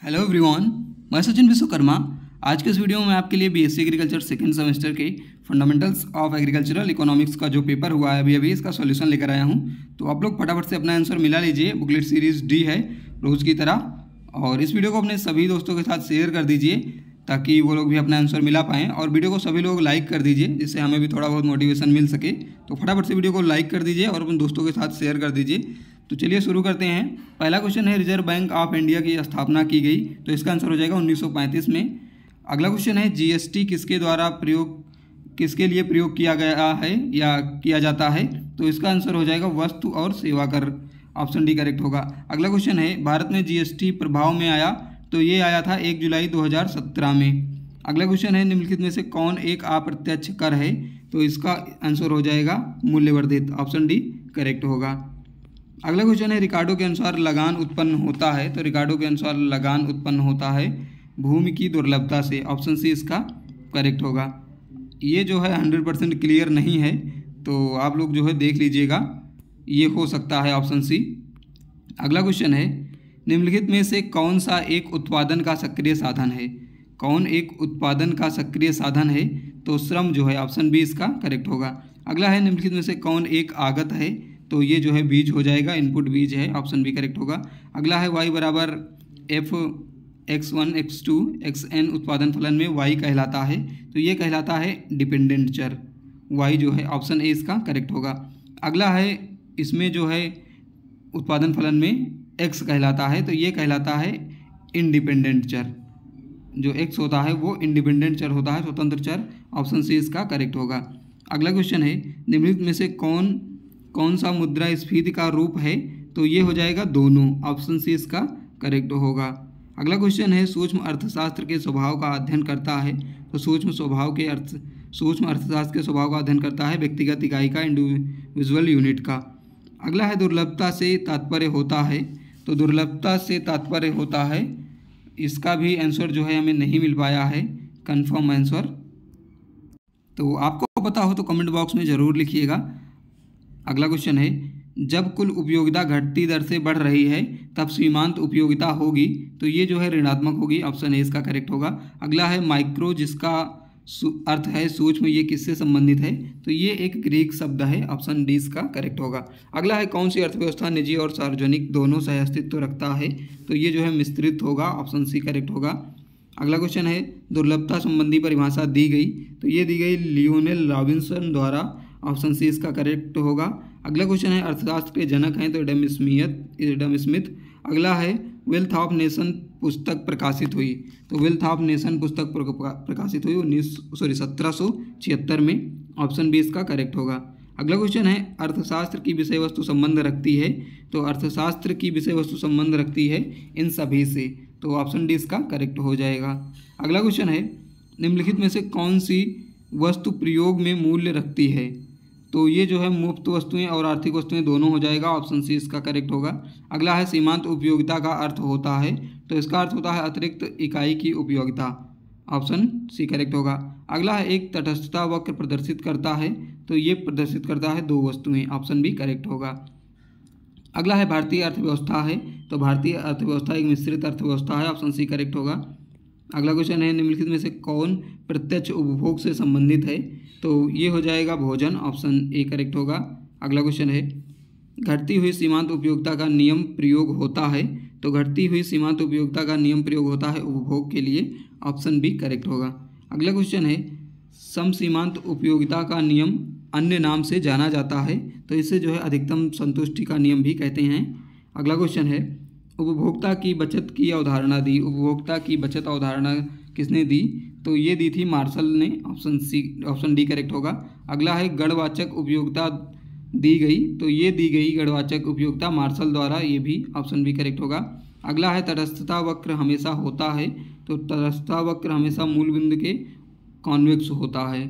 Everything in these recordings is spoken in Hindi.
हेलो एवरीवन, मैं सचिन विश्वकर्मा। आज के इस वीडियो में आपके लिए बीएससी एग्रीकल्चर सेकेंड सेमेस्टर के फंडामेंटल्स ऑफ एग्रीकल्चरल इकोनॉमिक्स का जो पेपर हुआ है अभी इसका सॉल्यूशन लेकर आया हूं। तो आप लोग फटाफट से अपना आंसर मिला लीजिए। बुकलेट सीरीज़ डी है रोज़ की तरह, और इस वीडियो को अपने सभी दोस्तों के साथ शेयर कर दीजिए ताकि वो लोग भी अपना आंसर मिला पाएँ। और वीडियो को सभी लोग लाइक कर दीजिए जिससे हमें भी थोड़ा बहुत मोटिवेशन मिल सके। तो फटाफट से वीडियो को लाइक कर दीजिए और अपने दोस्तों के साथ शेयर कर दीजिए। तो चलिए शुरू करते हैं। पहला क्वेश्चन है, रिजर्व बैंक ऑफ इंडिया की स्थापना की गई, तो इसका आंसर हो जाएगा 1935 में। अगला क्वेश्चन है, जीएसटी किसके लिए प्रयोग किया गया है या किया जाता है, तो इसका आंसर हो जाएगा वस्तु और सेवा कर। ऑप्शन डी करेक्ट होगा। अगला क्वेश्चन है, भारत में जीएसटी प्रभाव में आया, तो ये आया था 1 जुलाई 2017 में। अगला क्वेश्चन है, निम्नलिखित में से कौन एक अप्रत्यक्ष कर है, तो इसका आंसर हो जाएगा मूल्यवर्धित। ऑप्शन डी करेक्ट होगा। अगला क्वेश्चन है, रिकार्डो के अनुसार लगान उत्पन्न होता है, तो रिकार्डो के अनुसार लगान उत्पन्न होता है भूमि की दुर्लभता से। ऑप्शन सी इसका करेक्ट होगा। ये जो है 100% क्लियर नहीं है, तो आप लोग जो है देख लीजिएगा, ये हो सकता है ऑप्शन सी। अगला क्वेश्चन है, निम्नलिखित में से कौन सा एक उत्पादन का सक्रिय साधन है। कौन एक उत्पादन का सक्रिय साधन है, तो श्रम जो है। ऑप्शन बी इसका करेक्ट होगा। अगला है, निम्नलिखित में से कौन एक आगत है, तो ये जो है बीज हो जाएगा, इनपुट बीज है। ऑप्शन बी करेक्ट होगा। अगला है, y बराबर f x1 x2 xn उत्पादन फलन में y कहलाता है, तो ये कहलाता है डिपेंडेंट चर। y जो है ऑप्शन ए इसका करेक्ट होगा। अगला है, इसमें जो है उत्पादन फलन में x कहलाता है, तो ये कहलाता है इंडिपेंडेंट चर। जो x होता है वो इंडिपेंडेंट चर होता है, स्वतंत्र चर। ऑप्शन सी इसका करेक्ट होगा। अगला क्वेश्चन है, निम्नलिखित में से कौन सा मुद्रास्फीति का रूप है, तो ये हो जाएगा दोनों। ऑप्शन सी इसका करेक्ट होगा। अगला क्वेश्चन है, सूक्ष्म अर्थशास्त्र के स्वभाव का अध्ययन करता है, तो सूक्ष्म अर्थशास्त्र के स्वभाव का अध्ययन करता है व्यक्तिगत इकाई का, इंडिविजुअल यूनिट का। अगला है, दुर्लभता से तात्पर्य होता है, तो दुर्लभता से तात्पर्य होता है, इसका भी आंसर जो है हमें नहीं मिल पाया है कंफर्म आंसर। तो आपको पता हो तो कमेंट बॉक्स में ज़रूर लिखिएगा। अगला क्वेश्चन है, जब कुल उपयोगिता घटती दर से बढ़ रही है तब सीमांत उपयोगिता होगी, तो ये जो है ऋणात्मक होगी। ऑप्शन ए इसका करेक्ट होगा। अगला है, माइक्रो जिसका अर्थ है सूक्ष्म, ये किससे संबंधित है, तो ये एक ग्रीक शब्द है। ऑप्शन डी इसका करेक्ट होगा। अगला है, कौन सी अर्थव्यवस्था निजी और सार्वजनिक दोनों सह अस्तित्व रखता है, तो ये जो है मिश्रित होगा। ऑप्शन सी करेक्ट होगा। अगला क्वेश्चन है, दुर्लभता संबंधी परिभाषा दी गई, तो ये दी गई लियोनेल रॉबिन्सन द्वारा। ऑप्शन सी इसका करेक्ट होगा। अगला क्वेश्चन है, अर्थशास्त्र के जनक हैं, तो एडम स्मिथ। अगला है, वेल्थ ऑफ नेशन पुस्तक प्रकाशित हुई, तो वेल्थ ऑफ नेशन पुस्तक प्रकाशित हुई 1776 में। ऑप्शन बी इसका करेक्ट होगा। अगला क्वेश्चन है, अर्थशास्त्र की विषय वस्तु संबंध रखती है, तो अर्थशास्त्र की विषय वस्तु संबंध रखती है इन सभी से, तो ऑप्शन डी इसका करेक्ट हो जाएगा। अगला क्वेश्चन है, निम्नलिखित में से कौन सी वस्तु प्रयोग में मूल्य रखती है, तो ये जो है मुफ्त वस्तुएं और आर्थिक वस्तुएं दोनों हो जाएगा। ऑप्शन सी इसका करेक्ट होगा। अगला है, सीमांत उपयोगिता का अर्थ होता है, तो इसका अर्थ होता है अतिरिक्त इकाई की उपयोगिता। ऑप्शन सी करेक्ट होगा। अगला है, एक तटस्थता वक्र प्रदर्शित करता है, तो ये प्रदर्शित करता है दो वस्तुएं। ऑप्शन बी करेक्ट होगा। अगला है, भारतीय अर्थव्यवस्था है, तो भारतीय अर्थव्यवस्था एक मिश्रित अर्थव्यवस्था है। ऑप्शन सी करेक्ट होगा। अगला क्वेश्चन है, निम्नलिखित में से कौन प्रत्यक्ष उपभोग से संबंधित है, तो ये हो जाएगा भोजन। ऑप्शन ए करेक्ट होगा। अगला क्वेश्चन है, घटती हुई सीमांत उपयोगिता का नियम प्रयोग होता है, तो घटती हुई सीमांत उपयोगिता का नियम प्रयोग होता है उपभोग के लिए। ऑप्शन बी करेक्ट होगा। अगला क्वेश्चन है, सम सीमांत उपयोगिता का नियम अन्य नाम से जाना जाता है, तो इसे जो है अधिकतम संतुष्टि का नियम भी कहते हैं। अगला क्वेश्चन है, उपभोक्ता की बचत की अवधारणा दी, उपभोक्ता की बचत अवधारणा किसने दी, तो ये दी थी मार्शल ने। ऑप्शन डी करेक्ट होगा। अगला है, गणवाचक उपयोगिता दी गई, तो ये दी गई गणवाचक उपयोगिता मार्शल द्वारा, ये भी ऑप्शन बी करेक्ट होगा। अगला है, तटस्थता वक्र हमेशा होता है, तो तटस्थता वक्र हमेशा मूल बिंदु के कॉन्वेक्स होता है।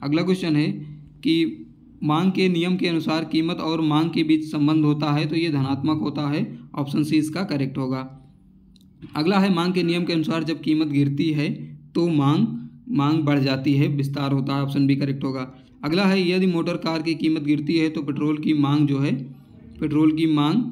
अगला क्वेश्चन है कि मांग के नियम के अनुसार कीमत और मांग के बीच संबंध होता है, तो ये धनात्मक होता है। ऑप्शन सी इसका करेक्ट होगा। अगला है, मांग के नियम के अनुसार जब कीमत गिरती है तो मांग बढ़ जाती है, विस्तार होता है। ऑप्शन बी करेक्ट होगा। अगला है, यदि मोटर कार की कीमत गिरती है तो पेट्रोल की मांग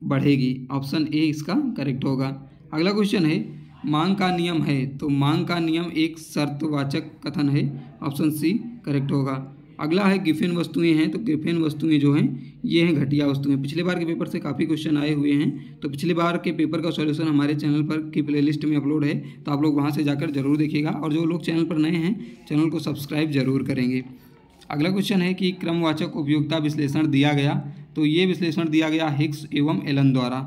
बढ़ेगी। ऑप्शन ए इसका करेक्ट होगा। अगला क्वेश्चन है, मांग का नियम है, तो मांग का नियम एक शर्तवाचक कथन है, ऑप्शन सी करेक्ट होगा। अगला है गिफिन वस्तुएं हैं, तो गिफिन वस्तुएं जो हैं ये हैं घटिया वस्तुएं। पिछले बार के पेपर से काफ़ी क्वेश्चन आए हुए हैं, तो पिछले बार के पेपर का सॉल्यूशन हमारे चैनल पर की प्लेलिस्ट में अपलोड है, तो आप लोग वहां से जाकर जरूर देखिएगा। और जो लोग चैनल पर नए हैं चैनल को सब्सक्राइब जरूर करेंगे। अगला क्वेश्चन है कि क्रमवाचक उपयोगिता विश्लेषण दिया गया, तो ये विश्लेषण दिया गया हिग्स एवं एलन द्वारा।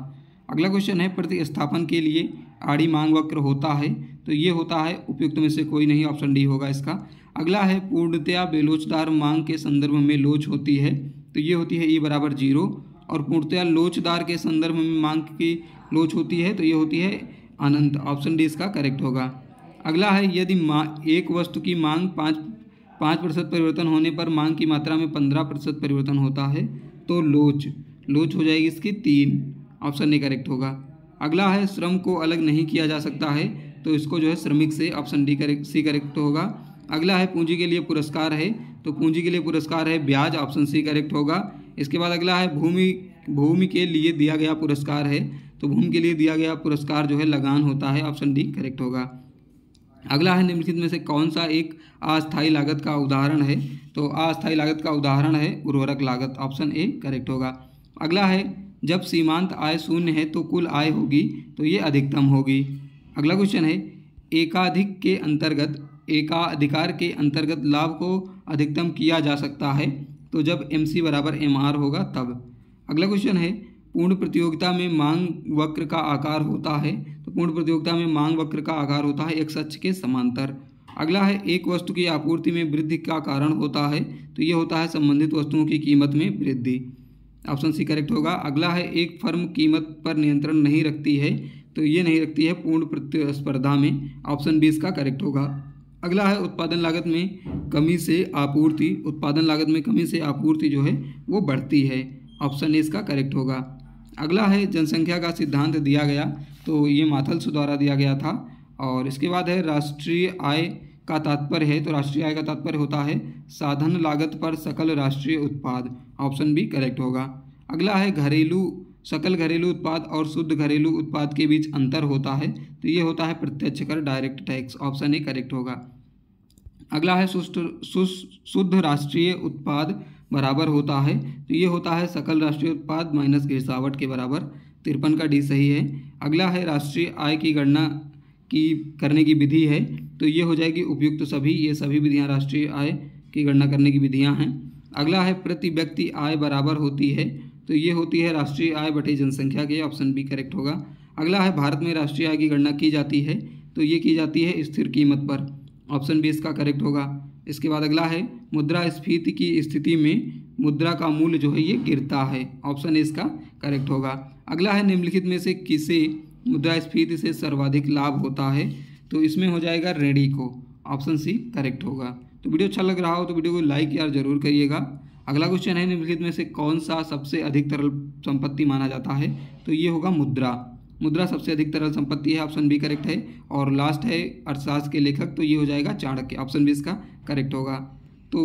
अगला क्वेश्चन है प्रतिस्थापन के लिए आड़ी मांग वक्र होता है, तो ये होता है उपयुक्त में से कोई नहीं, ऑप्शन डी होगा इसका। अगला है पूर्णतया बेलोचदार मांग के संदर्भ में लोच होती है, तो ये होती है E बराबर 0, और पूर्णतया लोचदार के संदर्भ में मांग की लोच होती है, तो ये होती है अनंत, ऑप्शन डी इसका करेक्ट होगा। अगला है यदि एक वस्तु की मांग 5% परिवर्तन होने पर मांग की मात्रा में 15% परिवर्तन होता है, तो लोच हो जाएगी इसकी 3, ऑप्शन ए करेक्ट होगा। अगला है श्रम को अलग नहीं किया जा सकता है, तो इसको जो है श्रमिक से, ऑप्शन डी सी करेक्ट होगा। अगला है पूंजी के लिए पुरस्कार है, तो पूंजी के लिए पुरस्कार है ब्याज, ऑप्शन सी करेक्ट होगा। इसके बाद अगला है भूमि के लिए दिया गया पुरस्कार है, तो भूमि के लिए दिया गया पुरस्कार जो है लगान होता है, ऑप्शन डी करेक्ट होगा। अगला है निम्नलिखित में से कौन सा एक अस्थायी लागत का उदाहरण है, तो अस्थायी लागत का उदाहरण है उर्वरक लागत, ऑप्शन ए करेक्ट होगा। अगला है जब सीमांत आय शून्य है तो कुल आय होगी, तो ये अधिकतम होगी। अगला क्वेश्चन है एकाधिकार के अंतर्गत लाभ को अधिकतम किया जा सकता है, तो जब MC बराबर MR होगा तब। अगला क्वेश्चन है पूर्ण प्रतियोगिता में मांग वक्र का आकार होता है, तो पूर्ण प्रतियोगिता में मांग वक्र का आकार होता है एक्स अक्ष के समांतर। अगला है एक वस्तु की आपूर्ति में वृद्धि का कारण होता है, तो ये होता है संबंधित वस्तुओं की कीमत में वृद्धि, ऑप्शन सी करेक्ट होगा। अगला है एक फर्म कीमत पर नियंत्रण नहीं रखती है, तो ये नहीं रखती है पूर्ण प्रतिस्पर्धा में, ऑप्शन बी इसका करेक्ट होगा। अगला है उत्पादन लागत में कमी से आपूर्ति जो है वो बढ़ती है, ऑप्शन ए इसका करेक्ट होगा। अगला है जनसंख्या का सिद्धांत दिया गया, तो ये माथल्स द्वारा दिया गया था। और इसके बाद है राष्ट्रीय आय का तात्पर्य है, तो राष्ट्रीय आय का तात्पर्य होता है साधन लागत पर सकल राष्ट्रीय उत्पाद, ऑप्शन बी करेक्ट होगा। अगला है सकल घरेलू उत्पाद और शुद्ध घरेलू उत्पाद के बीच अंतर होता है, तो ये होता है प्रत्यक्ष कर direct tax, option A correct होगा। अगला है शुद्ध राष्ट्रीय उत्पाद बराबर होता है, तो ये होता है सकल राष्ट्रीय उत्पाद माइनस गिरसावट के बराबर, 53 का डी सही है। अगला है राष्ट्रीय आय की गणना करने की विधि है, तो ये हो जाएगी उपयुक्त सभी, ये सभी विधियाँ राष्ट्रीय आय की गणना करने की विधियाँ हैं। अगला है प्रति व्यक्ति आय बराबर होती है, तो ये होती है राष्ट्रीय आय बटे जनसंख्या के, ऑप्शन बी करेक्ट होगा। अगला है भारत में राष्ट्रीय आय की गणना की जाती है, तो ये की जाती है स्थिर कीमत पर, ऑप्शन बी इसका करेक्ट होगा। इसके बाद अगला है मुद्रास्फीति की स्थिति में मुद्रा का मूल्य जो है ये गिरता है, ऑप्शन ए इसका करेक्ट होगा। अगला है निम्नलिखित में से किसे मुद्रास्फीति से सर्वाधिक लाभ होता है, तो इसमें हो जाएगा रेडी को, ऑप्शन सी करेक्ट होगा। तो वीडियो अच्छा लग रहा हो तो वीडियो को लाइक यार जरूर करिएगा। अगला क्वेश्चन है निम्नलिखित में से कौन सा सबसे अधिक तरल संपत्ति माना जाता है, तो ये होगा मुद्रा सबसे अधिक तरल संपत्ति है, ऑप्शन बी करेक्ट है। और लास्ट है अर्थशास्त्र के लेखक, तो ये हो जाएगा चाणक्य, ऑप्शन बी इसका करेक्ट होगा। तो